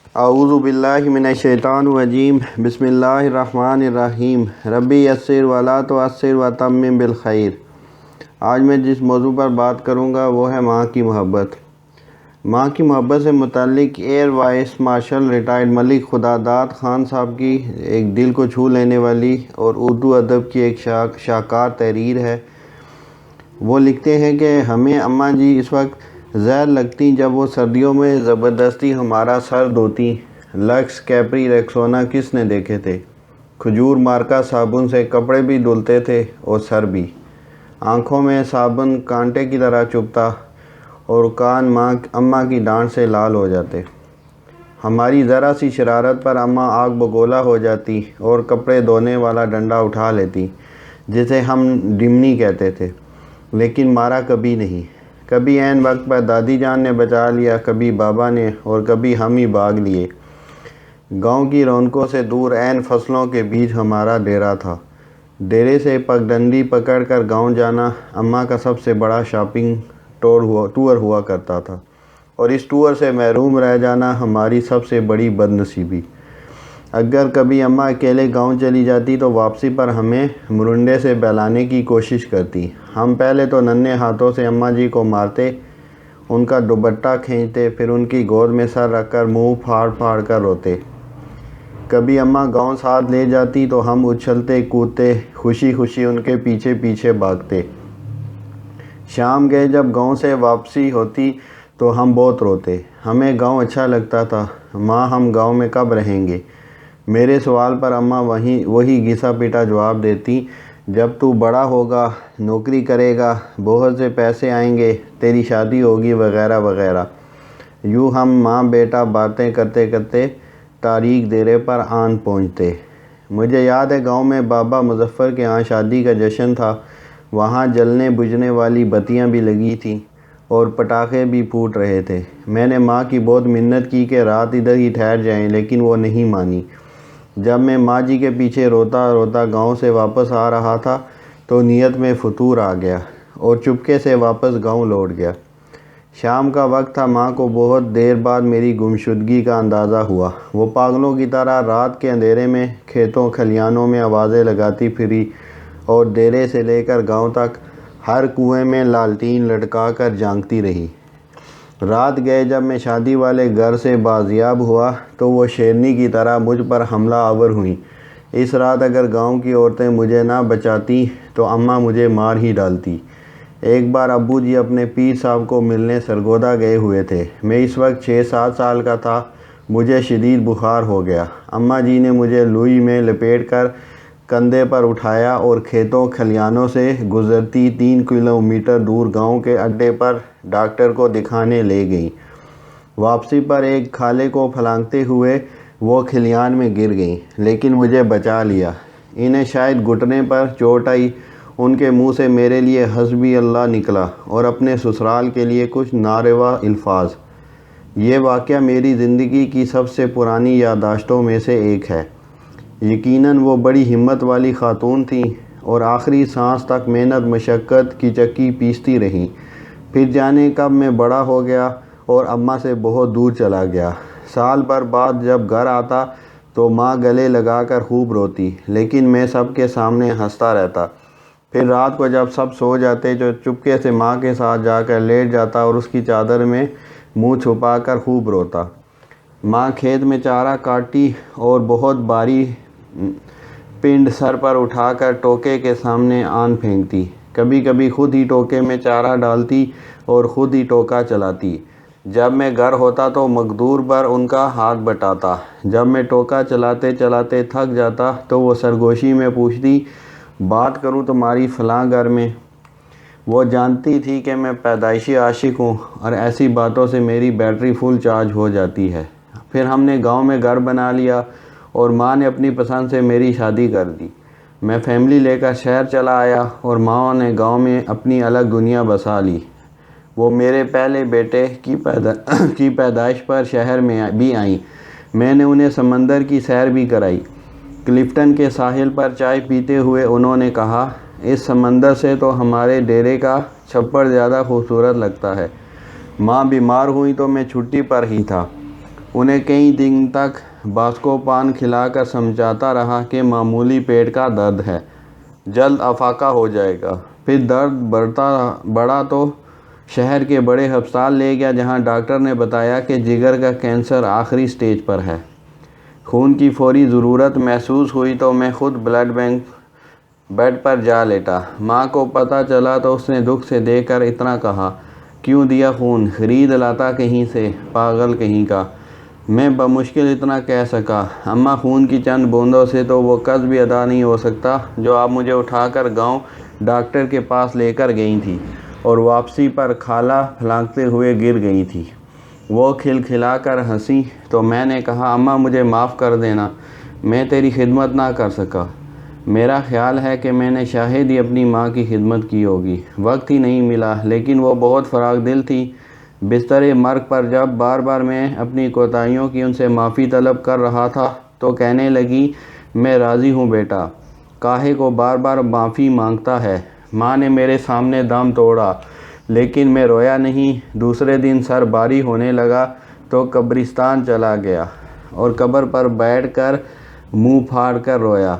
اعوذ باللہ من الشیطان الرجیم بسم اللہ الرحمن الرحیم ربی یسر ولا تعسر وتمم بالخیر۔ آج میں جس موضوع پر بات کروں گا وہ ہے ماں کی محبت۔ ماں کی محبت سے متعلق ایئر وائس مارشل ریٹائرڈ ملک خداداد خان صاحب کی ایک دل کو چھو لینے والی اور اردو ادب کی ایک شاہکار تحریر ہے۔ وہ لکھتے ہیں کہ ہمیں اماں جی اس وقت زہر لگتی جب وہ سردیوں میں زبردستی ہمارا سر دھوتی۔ لکس کیپری ریکسونا کس نے دیکھے تھے؟ کھجور مارکا صابن سے کپڑے بھی دھلتے تھے اور سر بھی۔ آنکھوں میں صابن کانٹے کی طرح چبھتا اور کان اماں کی ڈانٹ سے لال ہو جاتے۔ ہماری ذرا سی شرارت پر اماں آگ بگولا ہو جاتی اور کپڑے دھونے والا ڈنڈا اٹھا لیتی جسے ہم ڈمنی کہتے تھے، لیکن مارا کبھی نہیں۔ کبھی عین وقت پر دادی جان نے بچا لیا، کبھی بابا نے، اور کبھی ہم ہی بھاگ لیے۔ گاؤں کی رونقوں سے دور عین فصلوں کے بیچ ہمارا ڈیرا تھا۔ ڈیرے سے پگڈنڈی پکڑ کر گاؤں جانا اماں کا سب سے بڑا شاپنگ ٹور ہوا کرتا تھا، اور اس ٹور سے محروم رہ جانا ہماری سب سے بڑی بد نصیبی۔ اگر کبھی اماں اکیلے گاؤں چلی جاتی تو واپسی پر ہمیں مرنڈے سے بہلانے کی کوشش کرتی۔ ہم پہلے تو ننھے ہاتھوں سے اماں جی کو مارتے، ان کا دوپٹہ کھینچتے، پھر ان کی گود میں سر رکھ کر منہ پھاڑ پھاڑ کر روتے۔ کبھی اماں گاؤں ساتھ لے جاتی تو ہم اچھلتے کودتے خوشی خوشی ان کے پیچھے پیچھے بھاگتے۔ شام گئے جب گاؤں سے واپسی ہوتی تو ہم بہت روتے۔ ہمیں گاؤں اچھا لگتا تھا، ماں ہم گاؤں میں کب رہیں گے؟ میرے سوال پر اماں وہی گھسا پیٹا جواب دیتی، جب تو بڑا ہوگا، نوکری کرے گا، بہت سے پیسے آئیں گے، تیری شادی ہوگی، وغیرہ وغیرہ۔ یوں ہم ماں بیٹا باتیں کرتے کرتے تاریک ڈیرے پر آن پہنچتے۔ مجھے یاد ہے گاؤں میں بابا مظفر کے ہاں شادی کا جشن تھا۔ وہاں جلنے بجھنے والی بتیاں بھی لگی تھیں اور پٹاخے بھی پھوٹ رہے تھے۔ میں نے ماں کی بہت منت کی کہ رات ادھر ہی ٹھہر جائیں، لیکن وہ نہیں مانی۔ جب میں ماں جی کے پیچھے روتا روتا گاؤں سے واپس آ رہا تھا تو نیت میں فطور آ گیا اور چپکے سے واپس گاؤں لوٹ گیا۔ شام کا وقت تھا، ماں کو بہت دیر بعد میری گمشدگی کا اندازہ ہوا۔ وہ پاگلوں کی طرح رات کے اندھیرے میں کھیتوں کھلیانوں میں آوازیں لگاتی پھری اور ڈیرے سے لے کر گاؤں تک ہر کنویں میں لالٹین لٹکا کر جھانکتی رہی۔ رات گئے جب میں شادی والے گھر سے بازیاب ہوا تو وہ شیرنی کی طرح مجھ پر حملہ آور ہوئیں۔ اس رات اگر گاؤں کی عورتیں مجھے نہ بچاتی تو اماں مجھے مار ہی ڈالتی۔ ایک بار ابو جی اپنے پیر صاحب کو ملنے سرگودا گئے ہوئے تھے۔ میں اس وقت 6-7 سال کا تھا۔ مجھے شدید بخار ہو گیا۔ اماں جی نے مجھے لوئی میں لپیٹ کر کندھے پر اٹھایا اور کھیتوں کھلیانوں سے گزرتی 3 کلومیٹر دور گاؤں کے اڈے پر ڈاکٹر کو دکھانے لے گئیں۔ واپسی پر ایک کھالے کو پھلانگتے ہوئے وہ کھلیان میں گر گئیں، لیکن مجھے بچا لیا۔ انہیں شاید گھٹنے پر چوٹ آئی۔ ان کے منہ سے میرے لیے حسبی اللہ نکلا اور اپنے سسرال کے لیے کچھ ناروا الفاظ۔ یہ واقعہ میری زندگی کی سب سے پرانی یادداشتوں میں سے ایک ہے۔ یقیناً وہ بڑی ہمت والی خاتون تھیں اور آخری سانس تک محنت مشقت کی چکی پیستی رہیں۔ پھر جانے کب میں بڑا ہو گیا اور اماں سے بہت دور چلا گیا۔ سال بھر بعد جب گھر آتا تو ماں گلے لگا کر خوب روتی، لیکن میں سب کے سامنے ہنستا رہتا۔ پھر رات کو جب سب سو جاتے تو چپکے سے ماں کے ساتھ جا کر لیٹ جاتا اور اس کی چادر میں منہ چھپا کر خوب روتا۔ ماں کھیت میں چارہ کاٹتی اور بہت بھاری پنڈ سر پر اٹھا کر ٹوکے کے سامنے آن پھینکتی۔ کبھی کبھی خود ہی ٹوکے میں چارہ ڈالتی اور خود ہی ٹوکا چلاتی۔ جب میں گھر ہوتا تو مقدور پر ان کا ہاتھ بٹاتا۔ جب میں ٹوکا چلاتے چلاتے تھک جاتا تو وہ سرگوشی میں پوچھتی، بات کروں تمہاری فلاں گھر میں؟ وہ جانتی تھی کہ میں پیدائشی عاشق ہوں اور ایسی باتوں سے میری بیٹری فل چارج ہو جاتی ہے۔ پھر ہم نے گاؤں میں گھر بنا لیا اور ماں نے اپنی پسند سے میری شادی کر دی۔ میں فیملی لے کر شہر چلا آیا اور ماں نے گاؤں میں اپنی الگ دنیا بسا لی۔ وہ میرے پہلے بیٹے کی پیدائش پر شہر میں بھی آئیں۔ میں نے انہیں سمندر کی سیر بھی کرائی۔ کلفٹن کے ساحل پر چائے پیتے ہوئے انہوں نے کہا، اس سمندر سے تو ہمارے ڈیرے کا چھپڑ زیادہ خوبصورت لگتا ہے۔ ماں بیمار ہوئی تو میں چھٹی پر ہی تھا۔ انہیں کئی دن تک باسکو پان کھلا کر سمجھاتا رہا کہ معمولی پیٹ کا درد ہے، جلد افاقہ ہو جائے گا۔ پھر درد بڑھا تو شہر کے بڑے ہسپتال لے گیا، جہاں ڈاکٹر نے بتایا کہ جگر کا کینسر آخری سٹیج پر ہے۔ خون کی فوری ضرورت محسوس ہوئی تو میں خود بلڈ بینک بیڈ پر جا لیٹا۔ ماں کو پتہ چلا تو اس نے دکھ سے دیکھ کر اتنا کہا، کیوں دیا خون؟ خرید لاتا کہیں سے، پاگل کہیں کا۔ میں بمشکل اتنا کہہ سکا، اماں خون کی چند بوندوں سے تو وہ قرض بھی ادا نہیں ہو سکتا جو آپ مجھے اٹھا کر گاؤں ڈاکٹر کے پاس لے کر گئی تھی اور واپسی پر کھالا پھلانگتے ہوئے گر گئی تھی۔ وہ کھلکھلا کر ہنسی تو میں نے کہا، اماں مجھے معاف کر دینا، میں تیری خدمت نہ کر سکا۔ میرا خیال ہے کہ میں نے شاید ہی اپنی ماں کی خدمت کی ہوگی، وقت ہی نہیں ملا، لیکن وہ بہت فراخ دل تھی۔ بستر مرگ پر جب بار بار میں اپنی کوتاہیوں کی ان سے معافی طلب کر رہا تھا تو کہنے لگی، میں راضی ہوں بیٹا، کاہے کو بار بار معافی مانگتا ہے۔ ماں نے میرے سامنے دم توڑا، لیکن میں رویا نہیں۔ دوسرے دن سر باری ہونے لگا تو قبرستان چلا گیا اور قبر پر بیٹھ کر منہ پھاڑ کر رویا۔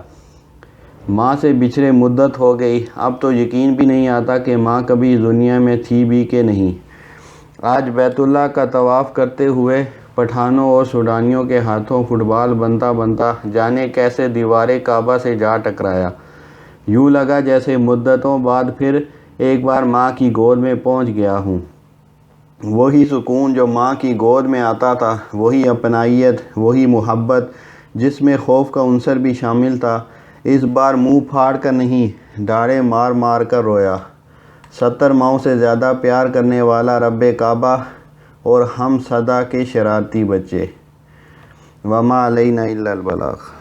ماں سے بچھڑے مدت ہو گئی، اب تو یقین بھی نہیں آتا کہ ماں کبھی اس دنیا میں تھی بھی کہ نہیں۔ آج بیت اللہ کا طواف کرتے ہوئے پٹھانوں اور سوڈانیوں کے ہاتھوں فٹ بال بنتا بنتا جانے کیسے دیوار کعبہ سے جا ٹکرایا۔ یوں لگا جیسے مدتوں بعد پھر ایک بار ماں کی گود میں پہنچ گیا ہوں۔ وہی سکون جو ماں کی گود میں آتا تھا، وہی اپنائیت، وہی محبت جس میں خوف کا عنصر بھی شامل تھا۔ اس بار منہ پھاڑ کر نہیں، ڈاڑھیں مار مار کر رویا۔ 70 ماؤں سے زیادہ پیار کرنے والا رب کعبہ اور ہم صدا کے شرارتی بچے۔ وما علینا الا البلاغ۔